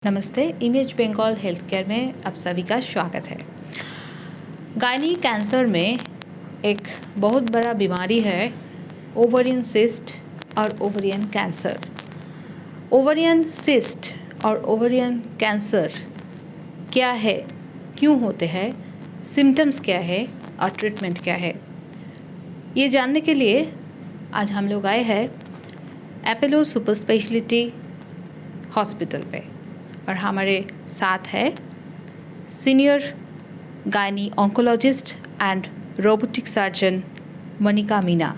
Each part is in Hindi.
नमस्ते, इमेज बंगाल हेल्थ केयर में आप सभी का स्वागत है। गायनी कैंसर में एक बहुत बड़ा बीमारी है ओवरियन सिस्ट और ओवरियन कैंसर। ओवरियन सिस्ट और ओवरियन कैंसर क्या है, क्यों होते हैं, सिम्टम्स क्या है और ट्रीटमेंट क्या है, ये जानने के लिए आज हम लोग आए हैं अपोलो सुपर स्पेशलिटी हॉस्पिटल पे और हमारे साथ है senior gynae oncologist and robotic surgeon Monika Meena.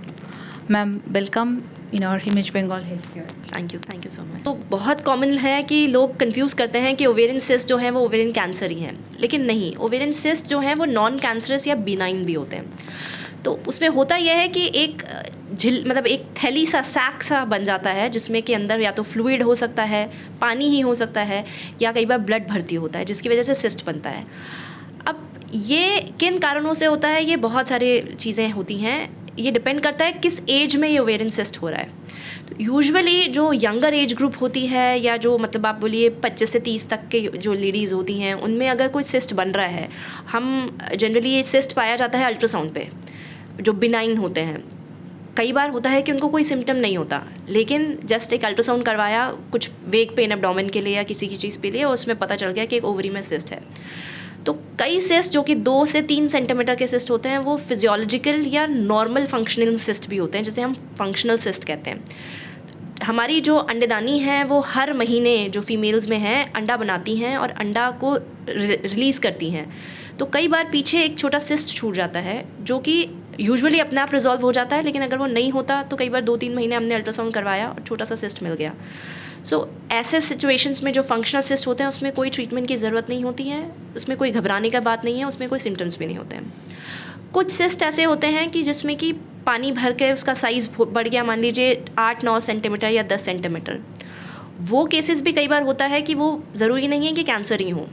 Ma'am, welcome in our Image Bengal health care. Thank you so much. तो बहुत कॉमन है कि लोग कंफ्यूज करते हैं कि ओवेरियन सिस्ट जो है वो ओवेरियन कैंसर ही है, लेकिन नहीं, ओवेरियन सिस्ट जो है वो नॉन कैंसरस या बिनाइन भी होते हैं। तो उसमें होता यह है कि एक एक थैली सा सैक सा बन जाता है जिसमें कि अंदर या तो फ्लूइड हो सकता है, पानी ही हो सकता है, या कई बार ब्लड भर्ती होता है जिसकी वजह से सिस्ट बनता है। अब ये किन कारणों से होता है, ये बहुत सारी चीज़ें होती हैं, ये डिपेंड करता है किस एज में ये ओवेरियन सिस्ट हो रहा है। तो यूजुअली जो यंगर एज ग्रुप होती है या जो आप बोलिए 25 से 30 तक के जो लेडीज़ होती हैं, उनमें अगर कोई सिस्ट बन रहा है, हम जनरली ये सिस्ट पाया जाता है अल्ट्रासाउंड पे, जो बिनाइन होते हैं। कई बार होता है कि उनको कोई सिम्टम नहीं होता, लेकिन जस्ट एक अल्ट्रासाउंड करवाया कुछ वेग पेन एब्डोमेन के लिए या किसी की चीज़ के लिए, और उसमें पता चल गया कि एक ओवरी में सिस्ट है। तो कई सिस्ट जो कि 2 से 3 सेंटीमीटर के सिस्ट होते हैं, वो फिजियोलॉजिकल या नॉर्मल फंक्शनल सिस्ट भी होते हैं, जिसे हम फंक्शनल सिस्ट कहते हैं। हमारी जो अंडेदानी है वो हर महीने जो फीमेल्स में है अंडा बनाती हैं और अंडा को रिलीज़ करती हैं। तो कई बार पीछे एक छोटा सिस्ट छूट जाता है जो कि यूजुअली अपने आप रिजॉल्व हो जाता है, लेकिन अगर वो नहीं होता तो कई बार 2-3 महीने हमने अल्ट्रासाउंड करवाया और छोटा सा सिस्ट मिल गया। सो ऐसे सिचुएशंस में जो फंक्शनल सिस्ट होते हैं उसमें कोई ट्रीटमेंट की ज़रूरत नहीं होती है, उसमें कोई घबराने का बात नहीं है, उसमें कोई सिम्टम्स भी नहीं होते हैं। कुछ सिस्ट ऐसे होते हैं कि जिसमें कि पानी भर के उसका साइज़ बढ़ गया, मान लीजिए 8-9 सेंटीमीटर या 10 सेंटीमीटर। वो केसेस भी कई बार होता है कि वो ज़रूरी नहीं है कि कैंसर ही हो,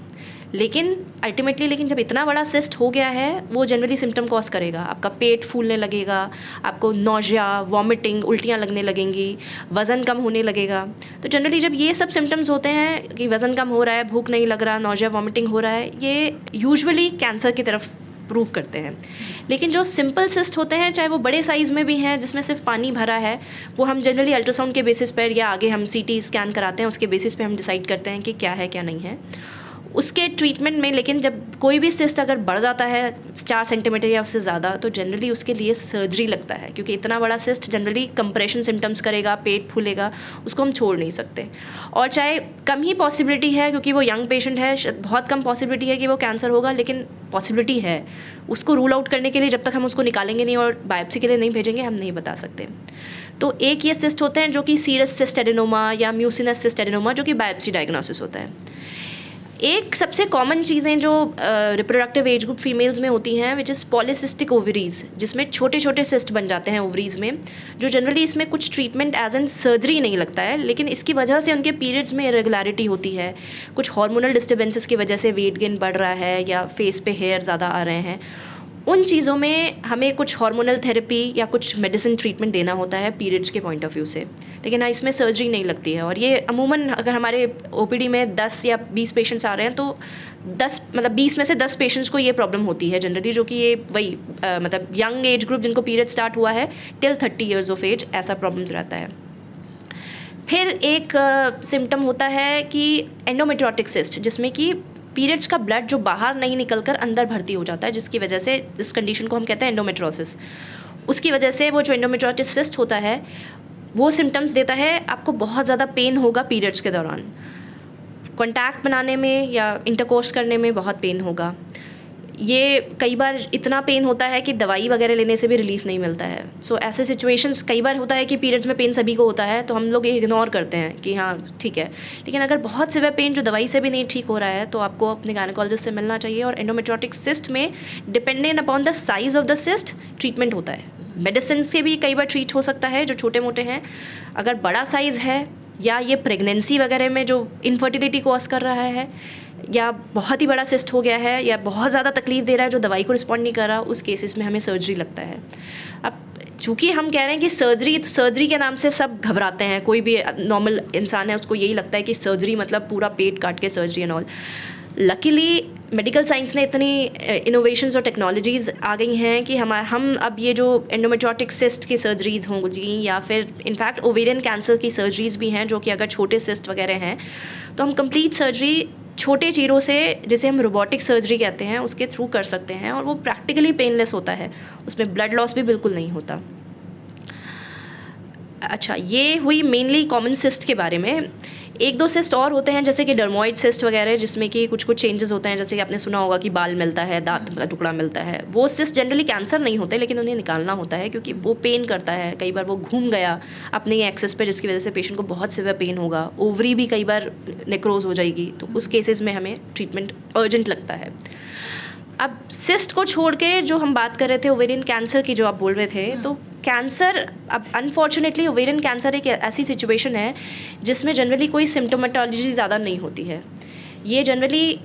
लेकिन अल्टीमेटली जब इतना बड़ा सिस्ट हो गया है वो जनरली सिम्टम कॉज करेगा। आपका पेट फूलने लगेगा, आपको नौजिया, वॉमिटिंग, उल्टियाँ लगने लगेंगी, वज़न कम होने लगेगा। तो जनरली जब ये सब सिम्टम्स होते हैं कि वज़न कम हो रहा है, भूख नहीं लग रहा, नौजिया, वॉमिटिंग हो रहा है, ये यूजुअली कैंसर की तरफ प्रूव करते हैं। लेकिन जो सिंपल सिस्ट होते हैं, चाहे वो बड़े साइज़ में भी हैं जिसमें सिर्फ पानी भरा है, वो हम जनरली अल्ट्रासाउंड के बेसिस पर या आगे हम सीटी स्कैन कराते हैं, उसके बेसिस पे हम डिसाइड करते हैं कि क्या है क्या नहीं है उसके ट्रीटमेंट में। लेकिन जब कोई भी सिस्ट अगर बढ़ जाता है 4 सेंटीमीटर या उससे ज़्यादा, तो जनरली उसके लिए सर्जरी लगता है, क्योंकि इतना बड़ा सिस्ट जनरली कंप्रेशन सिम्टम्स करेगा, पेट फूलेगा, उसको हम छोड़ नहीं सकते। और चाहे कम ही पॉसिबिलिटी है, क्योंकि वो यंग पेशेंट है, बहुत कम पॉसिबिलिटी है कि वो कैंसर होगा, लेकिन पॉसिबिलिटी है। उसको रूल आउट करने के लिए जब तक हम उसको निकालेंगे नहीं और बायोप्सी के लिए नहीं भेजेंगे, हम नहीं बता सकते। तो एक ये सिस्ट होते हैं जो कि सीरस सिस्ट एडेनोमा या म्यूसिनस सिस्ट एडेनोमा, जो कि बायोप्सी डायग्नोसिस होता है। एक सबसे कॉमन चीज़ें जो रिप्रोडक्टिव एज ग्रुप फीमेल्स में होती हैं, विच इज़ पॉलीसिस्टिक ओवरीज, जिसमें छोटे छोटे सिस्ट बन जाते हैं ओवरीज में, जो जनरली इसमें कुछ ट्रीटमेंट एज एन सर्जरी नहीं लगता है, लेकिन इसकी वजह से उनके पीरियड्स में इरेगुलरिटी होती है, कुछ हार्मोनल डिस्टर्बेंसेस की वजह से वेट गेन बढ़ रहा है या फेस पे हेयर ज़्यादा आ रहे हैं। उन चीज़ों में हमें कुछ हार्मोनल थेरेपी या कुछ मेडिसिन ट्रीटमेंट देना होता है पीरियड्स के पॉइंट ऑफ व्यू से, लेकिन इसमें सर्जरी नहीं लगती है। और ये अमूमन अगर हमारे ओपीडी में 10 या 20 पेशेंट्स आ रहे हैं, तो 20 में से 10 पेशेंट्स को ये प्रॉब्लम होती है जनरली, जो कि ये वही यंग एज ग्रुप जिनको पीरियड स्टार्ट हुआ है टिल 30 ईयर्स ऑफ एज, ऐसा प्रॉब्लम्स रहता है। फिर एक सिम्टम होता है कि एंडोमेट्रियोटिक सिस्ट, जिसमें कि पीरियड्स का ब्लड जो बाहर नहीं निकलकर अंदर भर्ती हो जाता है, जिसकी वजह से इस कंडीशन को हम कहते हैं एंडोमेट्रोसिस। उसकी वजह से वो जो एंडोमेट्रियोटिक सिस्ट होता है वो सिम्टम्स देता है, आपको बहुत ज़्यादा पेन होगा पीरियड्स के दौरान, कॉन्टैक्ट बनाने में या इंटरकोर्स करने में बहुत पेन होगा। ये कई बार इतना पेन होता है कि दवाई वगैरह लेने से भी रिलीफ नहीं मिलता है। सो ऐसे सिचुएशंस कई बार होता है कि पीरियड्स में पेन सभी को होता है, तो हम लोग ये इग्नोर करते हैं कि हाँ ठीक है, लेकिन अगर बहुत सिवियर पेन जो दवाई से भी नहीं ठीक हो रहा है, तो आपको अपने गायनेकोलॉजिस्ट से मिलना चाहिए। और एंडोमेट्रियोटिक सिस्ट में dependent upon the size of the cyst treatment होता है। मेडिसिन से भी कई बार ट्रीट हो सकता है जो छोटे मोटे हैं। अगर बड़ा साइज़ है या ये प्रेगनेंसी वगैरह में जो इनफर्टिलिटी कॉज कर रहा है, या बहुत ही बड़ा सिस्ट हो गया है, या बहुत ज़्यादा तकलीफ दे रहा है जो दवाई को रिस्पॉन्ड नहीं कर रहा, उस केसेस में हमें सर्जरी लगता है। अब चूँकि हम कह रहे हैं कि सर्जरी, तो सर्जरी के नाम से सब घबराते हैं, कोई भी नॉर्मल इंसान है उसको यही लगता है कि सर्जरी मतलब पूरा पेट काट के surgery and all. Luckily medical science ने इतनी इनोवेशंस और टेक्नोलॉजीज़ आ गई हैं कि हम अब ये जो एंडोमेट्रियोटिक सिस्ट की सर्जरीज़ होंगी या फिर इनफैक्ट ओवेरियन कैंसर की सर्जरीज़ भी हैं, जो कि अगर छोटे सिस्ट वगैरह हैं तो हम कंप्लीट सर्जरी छोटे चीरों से, जिसे हम रोबोटिक सर्जरी कहते हैं, उसके थ्रू कर सकते हैं और वो प्रैक्टिकली पेनलेस होता है, उसमें ब्लड लॉस भी बिल्कुल नहीं होता। अच्छा, ये हुई मेनली कॉमन सिस्ट के बारे में। एक दो सिस्ट और होते हैं जैसे कि डर्मोइड सिस्ट वगैरह, जिसमें कि कुछ चेंजेस होते हैं, जैसे कि आपने सुना होगा कि बाल मिलता है, दांत का टुकड़ा मिलता है। वो सिस्ट जनरली कैंसर नहीं होते, लेकिन उन्हें निकालना होता है क्योंकि वो पेन करता है। कई बार वो घूम गया अपने एक्सेस पे, जिसकी वजह से पेशेंट को बहुत सिवियर पेन होगा। ओवरी भी कई बार नेक्रोज हो जाएगी, तो उस केसेस में हमें ट्रीटमेंट अर्जेंट लगता है। अब सिस्ट को छोड़ के जो हम बात कर रहे थे ओवेरियन कैंसर की, जो आप बोल रहे थे, तो कैंसर, अब अनफॉर्चुनेटली ओवेरियन कैंसर एक ऐसी सिचुएशन है जिसमें जनरली कोई सिम्टोमेटोलॉजी ज़्यादा नहीं होती है। ये जनरली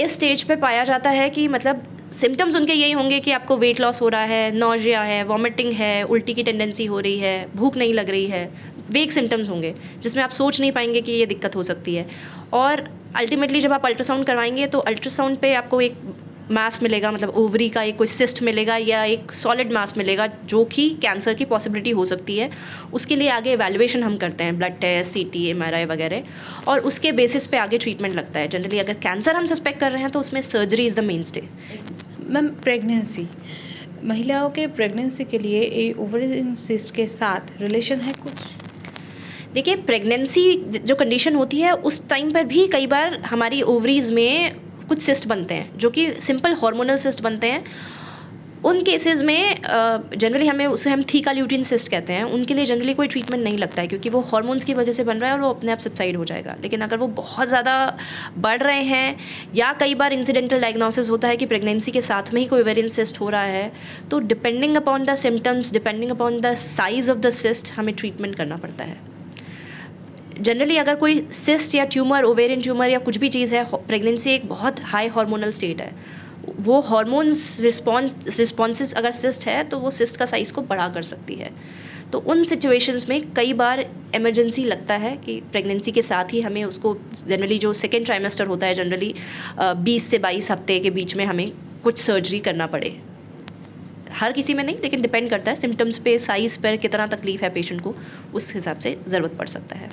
इस स्टेज पे पाया जाता है कि मतलब सिम्टम्स उनके यही होंगे कि आपको वेट लॉस हो रहा है, नॉजिया है, वॉमिटिंग है, उल्टी की टेंडेंसी हो रही है, भूख नहीं लग रही है। वेग सिम्टम्स होंगे जिसमें आप सोच नहीं पाएंगे कि ये दिक्कत हो सकती है। और अल्टीमेटली जब आप अल्ट्रासाउंड करवाएंगे तो अल्ट्रासाउंड पे आपको एक मास मिलेगा, मतलब ओवरी का एक कोई सिस्ट मिलेगा या एक सॉलिड मास मिलेगा, जो कि कैंसर की पॉसिबिलिटी हो सकती है। उसके लिए आगे एवैल्यूएशन हम करते हैं, ब्लड टेस्ट, CT, MRI वगैरह, और उसके बेसिस पे आगे ट्रीटमेंट लगता है। जनरली अगर कैंसर हम सस्पेक्ट कर रहे हैं तो उसमें surgery is the main stay. Ma'am, pregnancy, महिलाओं के प्रेगनेंसी के लिए ये ओवरियन सिस्ट के साथ रिलेशन है कुछ? देखिए, प्रेगनेंसी जो कंडीशन होती है उस टाइम पर भी कई बार हमारी ओवरीज़ में कुछ सिस्ट बनते हैं, जो कि सिंपल हार्मोनल सिस्ट बनते हैं। उन केसेस में जनरली हम थीका ल्यूटिन सिस्ट कहते हैं। उनके लिए जनरली कोई ट्रीटमेंट नहीं लगता है, क्योंकि वो हार्मोन्स की वजह से बन रहा है और वो अपने आप सबसाइड हो जाएगा। लेकिन अगर वो बहुत ज़्यादा बढ़ रहे हैं, या कई बार इंसिडेंटल डायग्नोसिस होता है कि प्रेगनेंसी के साथ में ही कोई ओवेरियन सिस्ट हो रहा है, तो depending upon the symptoms, depending upon the size of the cyst, हमें ट्रीटमेंट करना पड़ता है। जनरली अगर कोई सिस्ट या ट्यूमर, ओवेरियन ट्यूमर या कुछ भी चीज़ है, प्रेगनेंसी एक बहुत हाई हार्मोनल स्टेट है, वो हार्मोन्स रिस्पॉन्सिव अगर सिस्ट है तो वो सिस्ट का साइज़ को बड़ा कर सकती है। तो उन सिचुएशंस में कई बार इमरजेंसी लगता है कि प्रेगनेंसी के साथ ही हमें उसको, जनरली जो सेकेंड ट्राइमेस्टर होता है, जनरली 20 से 22 हफ्ते के बीच में हमें कुछ सर्जरी करना पड़े। हर किसी में नहीं, लेकिन डिपेंड करता है सिम्टम्स पे, साइज़ पर, कितना तकलीफ है पेशेंट को, उस हिसाब से ज़रूरत पड़ सकता है।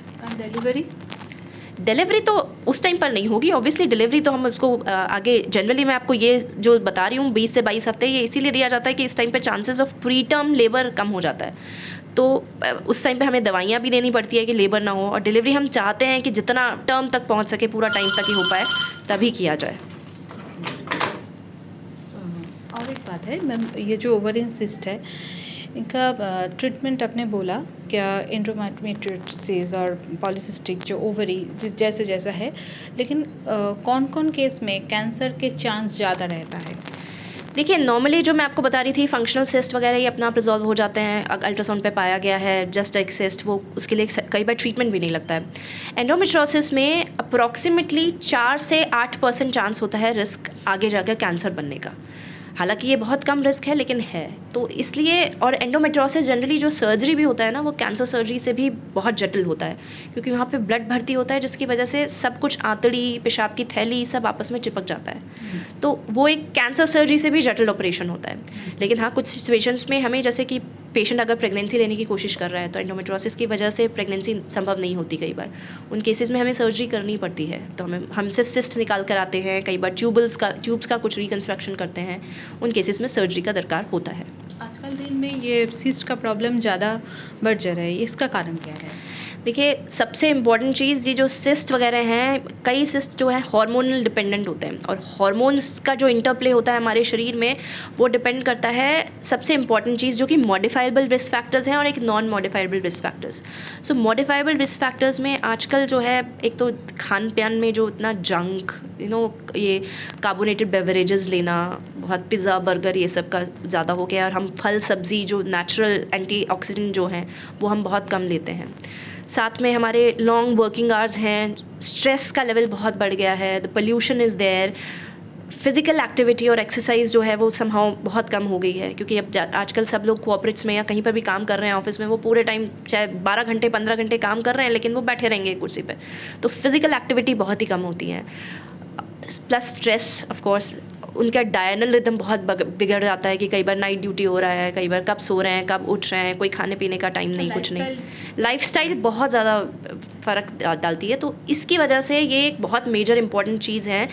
डिलीवरी तो उस टाइम पर नहीं होगी ऑब्वियसली। डिलीवरी तो हम उसको आगे, जनरली मैं आपको ये जो बता रही हूँ 20 से 22 हफ्ते, ये इसीलिए दिया जाता है कि इस टाइम पे chances of preterm labour कम हो जाता है। तो उस टाइम पे हमें दवाइयाँ भी देनी पड़ती है कि लेबर ना हो, और डिलीवरी हम चाहते हैं कि जितना टर्म तक पहुँच सके, पूरा टाइम तक ही हो पाए, तभी किया जाए। और एक बात है मैम, ये जो ओवरियन सिस्ट है, इनका ट्रीटमेंट आपने बोला क्या, एंडोमेट्रियोसिस और पॉलीसिस्टिक जो ओवरी जैसे जैसा है, लेकिन कौन कौन केस में कैंसर के चांस ज़्यादा रहता है? देखिए, नॉर्मली जो मैं आपको बता रही थी, फंक्शनल सिस्ट वगैरह ये अपना आप रिजॉल्व हो जाते हैं। अल्ट्रासाउंड पे पाया गया है जस्ट एक सिस्ट, वो उसके लिए कई बार ट्रीटमेंट भी नहीं लगता है। एंडोमेट्रियोसिस में अप्रॉक्सीमेटली 4 से 8% चांस होता है रिस्क आगे जाकर कैंसर बनने का। हालांकि ये बहुत कम रिस्क है, लेकिन है। तो इसलिए, और एंडोमेट्रियोसिस जनरली जो सर्जरी भी होता है ना, वो कैंसर सर्जरी से भी बहुत जटिल होता है, क्योंकि वहाँ पे ब्लड भर्ती होता है, जिसकी वजह से सब कुछ, आंतड़ी, पेशाब की थैली, सब आपस में चिपक जाता है। तो वो एक कैंसर सर्जरी से भी जटिल ऑपरेशन होता है। लेकिन हाँ, कुछ सिचुएशंस में हमें, जैसे कि पेशेंट अगर प्रेगनेंसी लेने की कोशिश कर रहा है तो एंडोमेट्रियोसिस की वजह से प्रेगनेंसी संभव नहीं होती, कई बार उन केसेस में हमें सर्जरी करनी पड़ती है। तो हम सिर्फ सिस्ट निकाल कर आते हैं, कई बार ट्यूब्स का कुछ रिकन्स्ट्रक्शन करते हैं, उन केसेस में सर्जरी का दरकार होता है। आजकल दिन में ये सिस्ट का प्रॉब्लम ज़्यादा बढ़ जा रहा है, इसका कारण क्या है? देखिए, सबसे इम्पॉर्टेंट चीज़, ये जो सिस्ट वगैरह हैं, कई सिस्ट जो हैं हार्मोनल डिपेंडेंट होते हैं, और हार्मोन्स का जो इंटरप्ले होता है हमारे शरीर में, वो डिपेंड करता है, सबसे इम्पॉर्टेंट चीज़ जो कि मॉडिफाइबल रिस्क फैक्टर्स हैं और एक नॉन मॉडिफाइबल रिस्क फैक्टर्स। सो मॉडिफाइबल रिस्क फैक्टर्स में आजकल जो है, एक तो खान पान में जो इतना जंक, ये कार्बोनेटेड बेवरेजेस लेना, बहुत पिज़्ज़ा, बर्गर, ये सब का ज़्यादा हो गया, और हम फल सब्ज़ी जो नेचुरल एंटीऑक्सीडेंट जो हैं वो हम बहुत कम लेते हैं। साथ में हमारे लॉन्ग वर्किंग आवर्स हैं, स्ट्रेस का लेवल बहुत बढ़ गया है, the pollution is there, physical activity और एक्सरसाइज जो है वो समहाउ बहुत कम हो गई है, क्योंकि अब आजकल सब लोग कोऑपरेट्स में या कहीं पर भी काम कर रहे हैं ऑफिस में, वो पूरे टाइम चाहे 12 घंटे 15 घंटे काम कर रहे हैं लेकिन वो बैठे रहेंगे कुर्सी पे, तो फिज़िकल एक्टिविटी बहुत ही कम होती है। प्लस स्ट्रेस ऑफ कोर्स, उनका डायनल रिदम बहुत बिगड़ जाता है कि कई बार नाइट ड्यूटी हो रहा है, कई बार कब सो रहे हैं कब उठ रहे हैं, कोई खाने पीने का टाइम नहीं, कुछ नहीं। लाइफस्टाइल बहुत ज़्यादा फ़र्क डालती है, तो इसकी वजह से ये एक बहुत मेजर इंपॉर्टेंट चीज़ है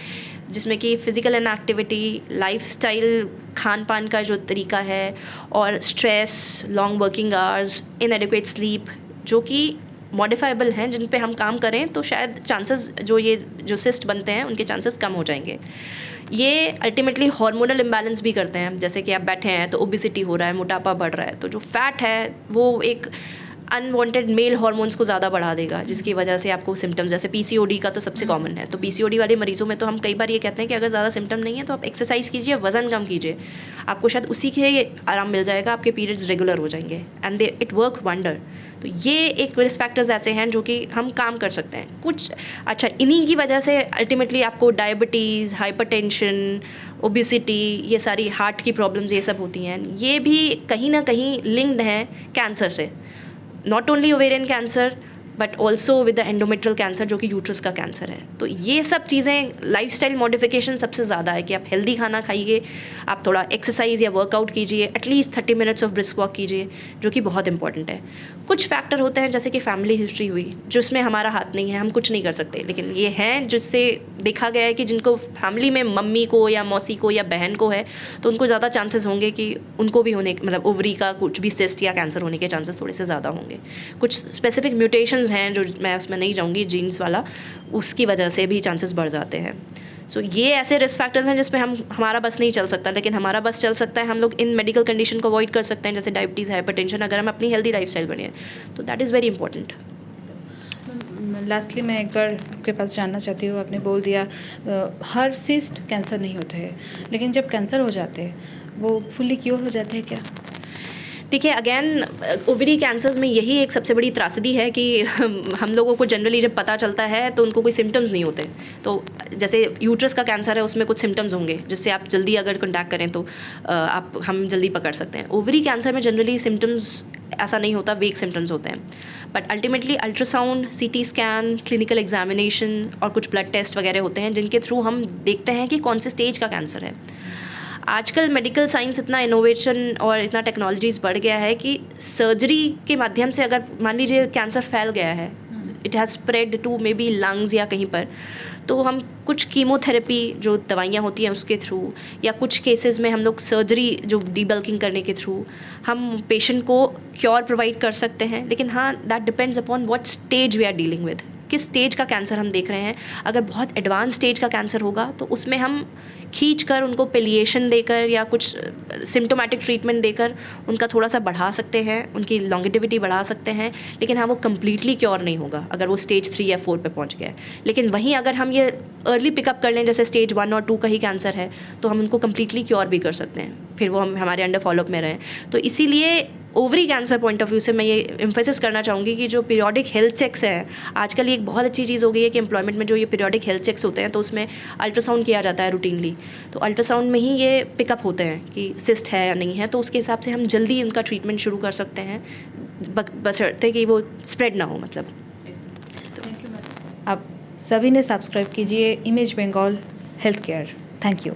जिसमें कि फ़िज़िकल इनएक्टिविटी, लाइफस्टाइल, खान पान का जो तरीका है, और stress, long working hours, इनएडिक्वेट sleep, जो कि मॉडिफाइबल हैं, जिन पे हम काम करें तो शायद चांसेस जो सिस्ट बनते हैं उनके चांसेस कम हो जाएंगे। ये अल्टीमेटली हार्मोनल इम्बैलेंस भी करते हैं, जैसे कि आप बैठे हैं तो ओबेसिटी हो रहा है, मोटापा बढ़ रहा है, तो जो फैट है वो एक अनवांटेड मेल हार्मोन्स को ज़्यादा बढ़ा देगा, जिसकी वजह से आपको सिम्टम्स, जैसे पीसीओडी का तो सबसे कॉमन है, तो पीसीओडी वाले मरीजों में तो हम कई बार ये कहते हैं कि अगर ज़्यादा सिम्टम नहीं है तो आप एक्सरसाइज कीजिए, वज़न कम कीजिए, आपको शायद उसी के आराम मिल जाएगा, आपके पीरियड्स रेगुलर हो जाएंगे, and they it work wonder. तो ये एक रिस्क फैक्टर्स ऐसे हैं जो कि हम काम कर सकते हैं कुछ। अच्छा, इन्हीं की वजह से अल्टीमेटली आपको डायबिटीज़, हाइपरटेंशन, ओबेसिटी, ये सारी हार्ट की प्रॉब्लम्स ये सब होती हैं, ये भी कहीं ना कहीं लिंक्ड हैं कैंसर से। Not only ovarian cancer but also with the endometrial cancer, जो कि यूट्रस का कैंसर है। तो ये सब चीज़ें, लाइफस्टाइल मॉडिफिकेशन सबसे ज़्यादा है कि आप हेल्दी खाना खाइए, आप थोड़ा एक्सरसाइज या वर्कआउट कीजिए, at least 30 minutes of brisk walk कीजिए, जो कि बहुत इंपॉर्टेंट है। कुछ फैक्टर होते हैं जैसे कि फैमिली हिस्ट्री हुई, जिसमें हमारा हाथ नहीं है, हम कुछ नहीं कर सकते, लेकिन ये हैं जिससे देखा गया है कि जिनको फैमिली में मम्मी को या मौसी को या बहन को है तो उनको ज़्यादा चांसेस होंगे कि उनको भी होने, मतलब ओवरी का कुछ भी सिस्ट या कैंसर होने के चांसेस थोड़े से ज़्यादा होंगे। कुछ स्पेसिफिक म्यूटेशंस हैं जो मैं उसमें नहीं जाऊँगी, जीन्स वाला, उसकी वजह से भी चांसेस बढ़ जाते हैं। सो ये ऐसे रिस्क फैक्टर्स हैं जिसमें हमारा बस नहीं चल सकता, लेकिन हमारा बस चल सकता है, हम लोग इन मेडिकल कंडीशन को अवॉइड कर सकते हैं, जैसे डायबिटीज़, हाइपरटेंशन, अगर हम अपनी हेल्दी लाइफस्टाइल बने, तो that is very important. Lastly मैं एक बार आपके पास जानना चाहती हूँ, आपने बोल दिया हर सिस्ट कैंसर नहीं होते हैं, लेकिन जब कैंसर हो जाते हैं वो फुल्ली क्योर हो जाते हैं क्या? देखिए, अगेन ओवरी कैंसर्स में यही एक सबसे बड़ी त्रासदी है कि हम लोगों को जनरली जब पता चलता है तो उनको कोई सिम्टम्स नहीं होते। तो जैसे यूट्रस का कैंसर है, उसमें कुछ सिम्टम्स होंगे जिससे आप जल्दी अगर कॉन्टैक्ट करें तो हम जल्दी पकड़ सकते हैं। ओवरी कैंसर में जनरली सिम्टम्स ऐसा नहीं होता, वेग सिम्टम्स होते हैं, but ultimately ultrasound, CT scan, clinical examination और कुछ ब्लड टेस्ट वगैरह होते हैं जिनके थ्रू हम देखते हैं कि कौन से स्टेज का कैंसर है। आजकल मेडिकल साइंस इतना इनोवेशन और इतना टेक्नोलॉजीज़ बढ़ गया है कि सर्जरी के माध्यम से अगर मान लीजिए कैंसर फैल गया है, it has spread to maybe lungs या कहीं पर, तो हम कुछ कीमोथेरेपी जो दवाइयाँ होती हैं उसके थ्रू, या कुछ केसेस में हम लोग सर्जरी जो डीबल्किंग करने के थ्रू हम पेशेंट को क्योर प्रोवाइड कर सकते हैं। लेकिन हाँ, that depends upon what stage we are dealing with, किस स्टेज का कैंसर हम देख रहे हैं। अगर बहुत एडवांस स्टेज का कैंसर होगा तो उसमें हम खींच कर उनको पेलिएशन देकर या कुछ सिम्टोमेटिक ट्रीटमेंट देकर उनका थोड़ा सा बढ़ा सकते हैं, उनकी लॉन्गेटिविटी बढ़ा सकते हैं, लेकिन हाँ, वो कम्प्लीटली क्योर नहीं होगा अगर वो स्टेज 3 या 4 पे पहुंच गया है। लेकिन वहीं अगर हम ये अर्ली पिकअप कर लें, जैसे स्टेज 1 और 2 का ही कैंसर है, तो हम उनको कम्प्लीटली क्योर भी कर सकते हैं, फिर वो हम हमारे अंडर फॉलोअप में रहें। तो इसीलिए ovary cancer point of view से मैं ये एम्फेसिस करना चाहूँगी कि जो पीरियोडिक हेल्थ चेक्स हैं, आजकल ये एक बहुत अच्छी चीज़ हो गई है कि एम्प्लॉयमेंट में जो ये पीरियोडिक हेल्थ चेक्स होते हैं तो उसमें अल्ट्रासाउंड किया जाता है रूटीनली, तो अल्ट्रासाउंड में ही ये पिकअप होते हैं कि सिस्ट है या नहीं है, तो उसके हिसाब से हम जल्दी उनका ट्रीटमेंट शुरू कर सकते हैं, बशर्ते कि वो स्प्रेड ना हो। मतलब थैंक यू मैडम। आप सभी ने सब्सक्राइब कीजिए Image Bengal health care. Thank you.